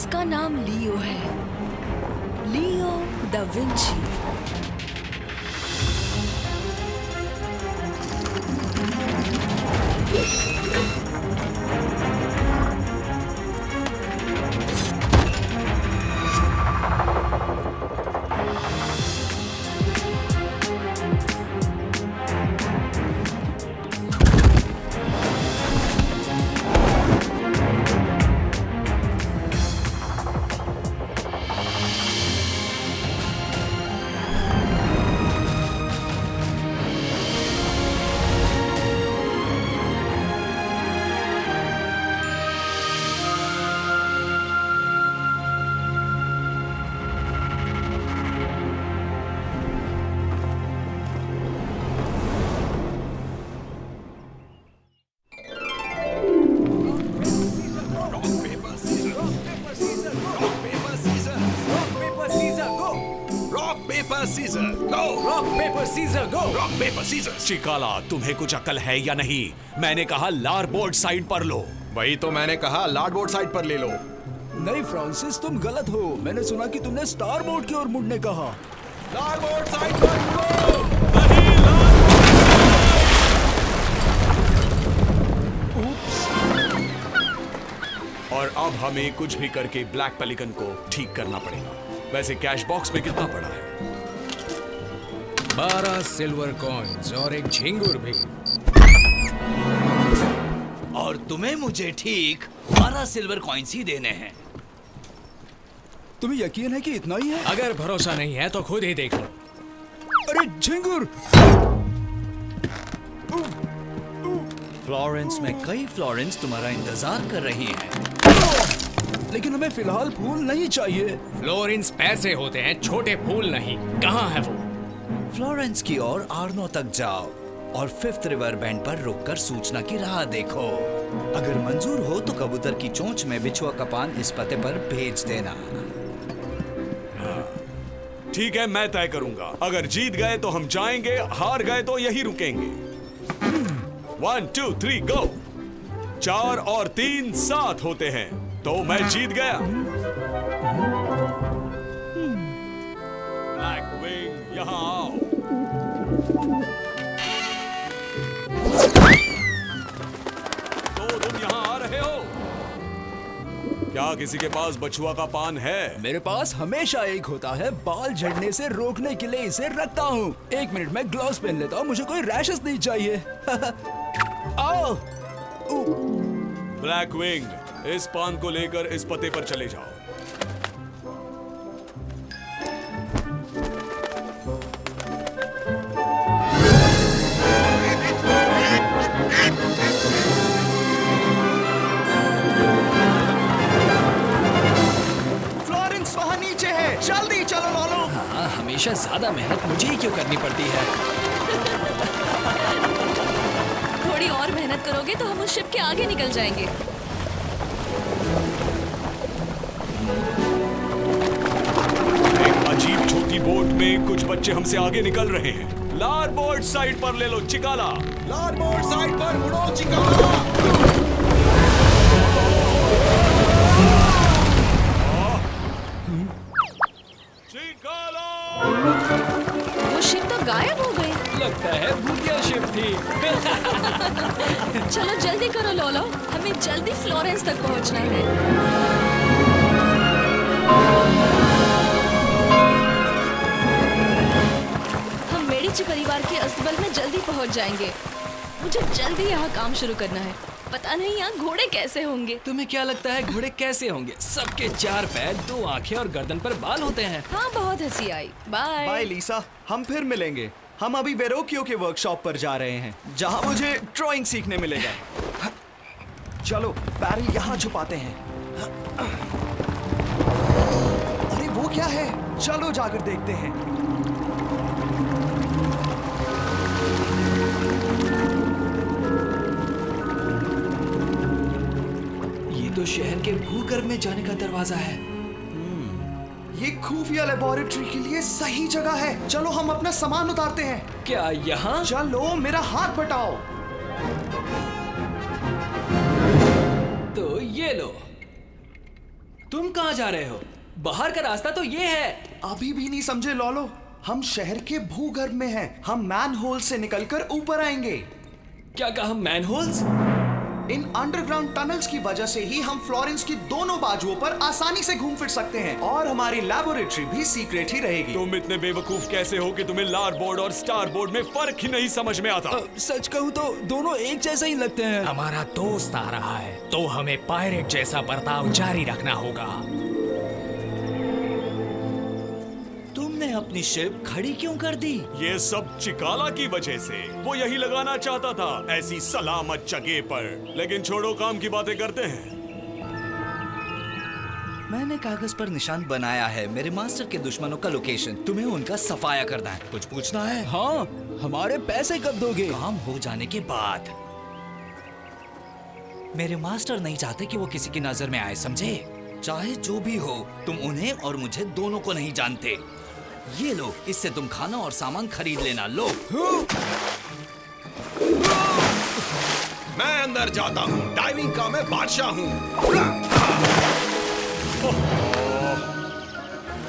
इसका नाम लियो है, लियो दा विंची। चिकाला, तुम्हें कुछ अकल है या नहीं? मैंने कहा लारबोर्ड साइड पर लो। वही तो मैंने कहा, लारबोर्ड साइड पर ले लो। नहीं फ्रांसिस, तुम गलत हो। मैंने सुना कि तुमने स्टारबोर्ड की ओर मुड़ने कहा। लारबोर्ड साइड पर मुड़ो। और अब हमें कुछ भी करके ब्लैक पेलिकन को ठीक करना पड़ेगा। वैसे कैश बॉक्स में कितना पड़ा है? 12 सिल्वर कॉइन्स और एक झिंगुर भी। और तुम्हें मुझे ठीक 12 सिल्वर कॉइन्स ही देने हैं। तुम्हें यकीन है कि इतना ही है? अगर भरोसा नहीं है तो खुद ही देख लो। अरे झिंगुर! फ्लोरेंस में कई फ्लोरेंस तुम्हारा इंतजार कर रही हैं। लेकिन हमें फिलहाल फूल नहीं चाहिए। फ्लोरेंस पैसे होते हैं, छोटे फूल नहीं। कहाँ है वो? फ्लोरेंस की ओर आर्नो तक जाओ और 5th रिवर बैंड पर रुककर सूचना की राह देखो। अगर मंजूर हो तो कबूतर की चोंच में बिछुआ का पान इस पते पर भेज देना। ठीक है, मैं तय करूंगा। अगर जीत गए तो हम जाएंगे, हार गए तो यही रुकेंगे। 1 2 3 गो। 4 और 3 7 होते हैं, तो मैं जीत गया। ब्लैक विंग, यहाँ आओ। तो तुम यहाँ आ रहे हो? क्या किसी के पास बछुआ का पान है? मेरे पास हमेशा एक होता है। बाल झड़ने से रोकने के लिए इसे रखता हूँ। 1 मिनट में ग्लव्स पहन लेता हूँ, मुझे कोई रैशेस नहीं चाहिए। आओ। ब्लैक विंग, इस पान को लेकर इस पते पर चले जाओ। फ्लोरेंस वहाँ नीचे है, जल्दी चलो लालो। हाँ, हमेशा ज्यादा मेहनत मुझे ही क्यों करनी पड़ती है? थोड़ी और मेहनत करोगे तो हम उस शिप के आगे निकल जाएंगे। एक अजीब छोटी बोट में कुछ बच्चे हमसे आगे निकल रहे हैं। लारबोर्ड साइड पर ले लो चिकाला। लारबोर्ड साइड पर मुड़ो चिकाला। चिकाला! वो शिप तो गायब हो गई। लगता है भूतिया शिप थी। चलो जल्दी करो लोलो, हमें जल्दी फ्लोरेंस तक पहुंचना है। हम मेडिची परिवार के अस्तबल में जल्दी पहुंच जाएंगे। मुझे जल्दी यहाँ काम शुरू करना है। पता नहीं यहाँ घोड़े कैसे होंगे। तुम्हें क्या लगता है घोड़े कैसे होंगे? सबके 4 पैर, 2 आंखें और गर्दन पर बाल होते हैं। हाँ, बहुत हंसी आई। बाय। बाय लीसा, हम फिर मिलेंगे। हम अभी वेरोकियो के वर्कशॉप पर जा रहे हैं, जहां मुझे ड्राइंग सीखने मिलेगा। चलो बैरल यहाँ छुपाते हैं। अरे वो क्या है? चलो जाकर देखते हैं। ये तो शहर के भूगर्भ में जाने का दरवाजा है। ये खुफिया लेबोरेटरी के लिए सही जगह है। चलो हम अपना सामान उतारते हैं। क्या यहाँ? चलो मेरा हाथ बटाओ। तो ये लो। तुम कहाँ जा रहे हो? बाहर का रास्ता तो ये है। अभी भी नहीं समझे लॉलो? हम शहर के भूगर्भ में हैं। हम मैनहोल से निकलकर ऊपर आएंगे। क्या कहा, मैनहोल्स? इन अंडरग्राउंड टनल्स की वजह से ही हम फ्लोरेंस की दोनों बाजुओं पर आसानी से घूम फिर सकते हैं और हमारी लैबोरेटरी भी सीक्रेट ही रहेगी। तुम इतने बेवकूफ कैसे हो कि तुम्हें लार बोर्ड और स्टार बोर्ड में फर्क ही नहीं समझ में आता? सच कहूँ तो दोनों एक जैसे ही लगते हैं। हमारा दोस्त आ रहा है तो हमें पायरेट जैसा बर्ताव जारी रखना होगा। तुमने अपनी शिप खड़ी क्यों कर दी? ये सब चिकाला की वजह से। वो यही लगाना चाहता था, ऐसी सलामत जगह पर। लेकिन छोड़ो, काम की बातें करते हैं। मैंने कागज पर निशान बनाया है मेरे मास्टर के दुश्मनों का लोकेशन। तुम्हें उनका सफाया करना है। कुछ पूछना है? हाँ, हमारे पैसे कब दोगे? काम हो जाने के बाद। मेरे मास्टर नहीं चाहते कि वो किसी की नजर में आए, समझे? चाहे जो भी हो, तुम उन्हें और मुझे दोनों को नहीं जानते। ये लो, इससे तुम खाना और सामान खरीद लेना। लो। मैं अंदर जाता हूँ। डाइविंग का मैं बादशाह हूँ।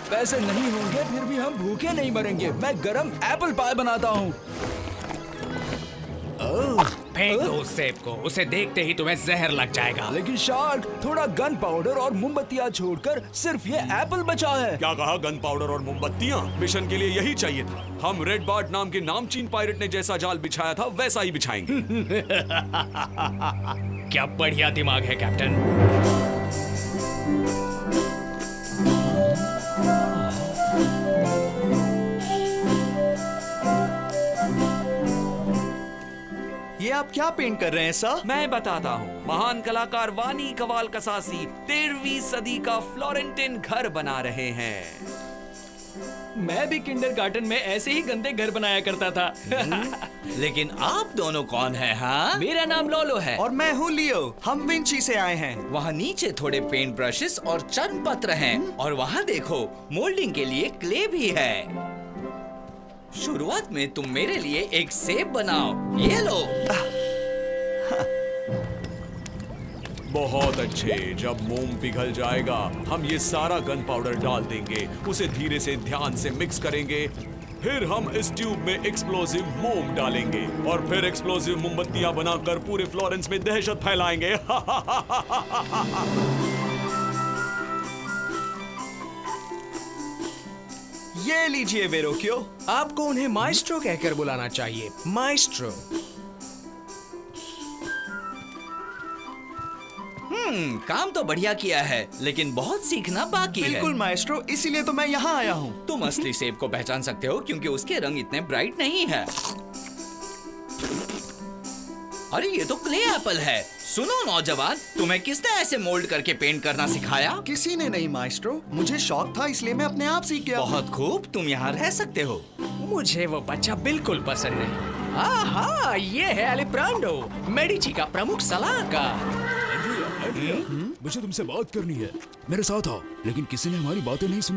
पैसे नहीं होंगे फिर भी हम भूखे नहीं मरेंगे। मैं गरम एप्पल पाई बनाता हूँ। फेंक दो उस सेब को, उसे देखते ही तुम्हें जहर लग जाएगा। लेकिन शार्क, थोड़ा गन पाउडर और मोमबत्तियाँ छोड़कर सिर्फ ये एप्पल बचा है। क्या कहा? गन पाउडर और मोमबत्तियां? मिशन के लिए यही चाहिए था। हम रेड बार्ट नाम के नामचीन पायरेट ने जैसा जाल बिछाया था वैसा ही बिछाएंगे। क्या बढ़िया दिमाग है कैप्टन। ये आप क्या पेंट कर रहे हैं सर? मैं बताता हूँ। महान कलाकार वानी कवाल कसासी 13वीं सदी का फ्लोरेंटिन घर बना रहे हैं। मैं भी किंडरगार्टन में ऐसे ही गंदे घर बनाया करता था। लेकिन आप दोनों कौन हैं? हाँ, मेरा नाम लोलो है। और मैं हूँ लियो। हम विंची से आए हैं। वहाँ नीचे थोड़े पेंट ब्रशेस और चर्म पत्र हैं। और वहाँ देखो, मोल्डिंग के लिए क्ले भी है। शुरुआत में तुम मेरे लिए एक सेब बनाओ। ये लो। बहुत अच्छे। जब मोम पिघल जाएगा, हम ये सारा गन पाउडर डाल देंगे। उसे धीरे से ध्यान से मिक्स करेंगे। फिर हम इस ट्यूब में एक्सप्लोसिव मोम डालेंगे और फिर एक्सप्लोसिव मोमबत्तियां बनाकर पूरे फ्लोरेंस में दहशत फैलाएंगे। ये लीजिए वेरोक्यो। आपको उन्हें माइस्ट्रो कहकर बुलाना चाहिए। माइस्ट्रो। काम तो बढ़िया किया है, लेकिन बहुत सीखना बाकी है। बिल्कुल माएस्ट्रो, इसीलिए तो मैं यहाँ आया हूँ। तुम असली सेब को पहचान सकते हो क्योंकि उसके रंग इतने ब्राइट नहीं है। अरे ये तो क्ले एप्पल है। सुनो नौजवान, तुम्हें किसने ऐसे मोल्ड करके पेंट करना सिखाया? किसी ने नहीं माएस्ट्रो, मुझे शौक था इसलिए मैं अपने आप सीख गया। बहुत खूब, तुम यहाँ रह सकते हो। मुझे वो बच्चा बिल्कुल पसंद नहीं। आहा, ये है एलिप्रांडो, मेडिची का प्रमुख सलाहकार। मुझे तुमसे बात करनी है। मेरे साथ आओ। लेकिन किसी ने हमारी बातें नहीं सुनी।